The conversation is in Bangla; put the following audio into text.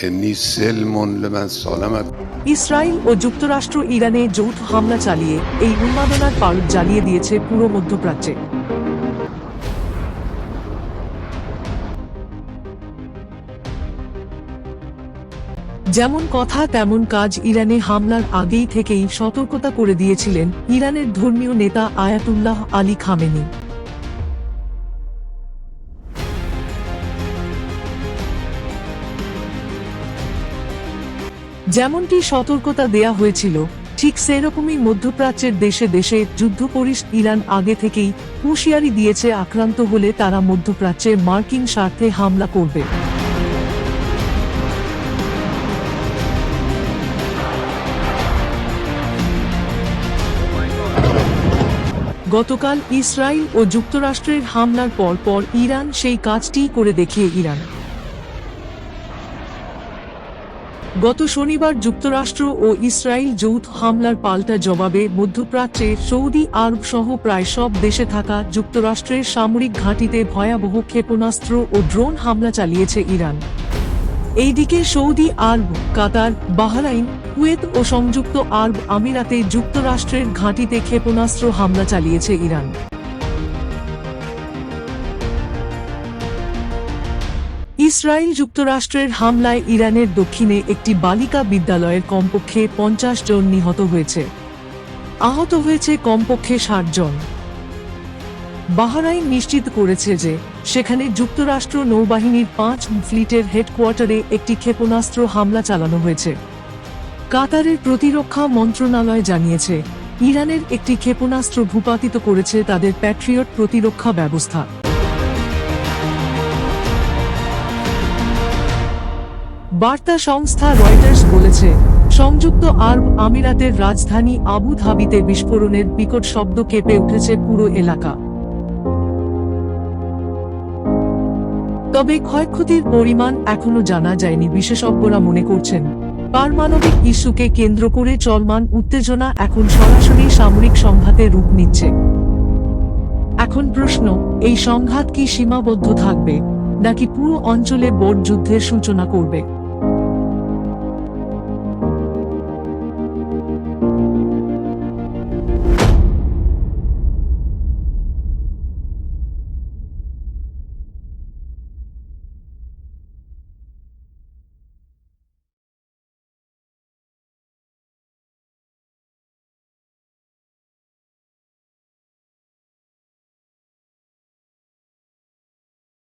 إني سلم لمن سالمت. ইসরায়েল ও যুক্তরাষ্ট্র ইরানে যৌথ হামলা চালিয়ে এই উন্মাদনার পারদ জ্বালিয়ে দিয়েছে পুরো মধ্যপ্রাচ্যে। যেমন কথা তেমন কাজ, ইরানে হামলার আগেই থেকেই সতর্কতা করে দিয়েছিলেন ইরানের ধর্মীয় নেতা আয়াতুল্লাহ আলী খামেনি। যেমনটি সতর্কতা দেয়া হয়েছিল, ঠিক সেরকমই মধ্যপ্রাচ্যের দেশে দেশে যুদ্ধপরিস্থিতি ইরান আগে থেকেই হুঁশিয়ারি দিয়েছে আক্রান্ত হলে তারা মধ্যপ্রাচ্যের মার্কিন স্বার্থে হামলা করবে। গতকাল ইসরায়েল ও যুক্তরাষ্ট্রের হামলার পর ইরান সেই কাজটিই করে দেখিয়ে গত শনিবার যুক্তরাষ্ট্র ও ইসরায়েল যৌথ হামলার পাল্টা জবাবে মধ্যপ্রাচ্যে সৌদি আরব সহ প্রায় সব দেশে থাকা যুক্তরাষ্ট্রের সামরিক ঘাঁটিতে ভয়াবহ ক্ষেপণাস্ত্র ও ড্রোন হামলা চালিয়েছে ইরান। এইদিকে সৌদি আরব, কাতার, বাহরাইন, কুয়েত ও সংযুক্ত আরব আমিরাতে যুক্তরাষ্ট্রের ঘাঁটিতে ক্ষেপণাস্ত্র হামলা চালিয়েছে ইরান। ইসরায়েল যুক্তরাষ্ট্রের হামলায় ইরানের দক্ষিণে একটি বালিকা বিদ্যালয়ের কমপক্ষে 50 জন নিহত হয়েছে। আহত হয়েছে কমপক্ষে 60 জন। বাহরাইন নিশ্চিত করেছে যে সেখানে যুক্তরাষ্ট্র নৌবাহিনীর 5 ফ্লিটের হেডকোয়ার্টারে একটি ক্ষেপণাস্ত্র হামলা চালানো হয়েছে। কাতারের প্রতিরক্ষা মন্ত্রণালয় জানিয়েছে ইরানের একটি ক্ষেপণাস্ত্র ভূপাতিত করেছে তাদের প্যাট্রিয়ট প্রতিরক্ষা ব্যবস্থা। বার্তা সংস্থা রয়টার্স বলেছে, সংযুক্ত আরব আমিরাতের রাজধানী আবু ধাবিতে বিস্ফোরণের বিকট শব্দ কেঁপে উঠেছে পুরো এলাকা। তবে ক্ষয়ক্ষতির পরিমাণ এখনো জানা যায়নি। বিশেষজ্ঞরা মনে করছেন, পারমাণবিক ইস্যুকে কেন্দ্র করে চলমান উত্তেজনা এখন সরাসরি সামরিক সংঘাতে রূপ নিচ্ছে। এখন প্রশ্ন, এই সংঘাত কি সীমাবদ্ধ থাকবে নাকি পুরো অঞ্চলে বড় যুদ্ধের সূচনা করবে?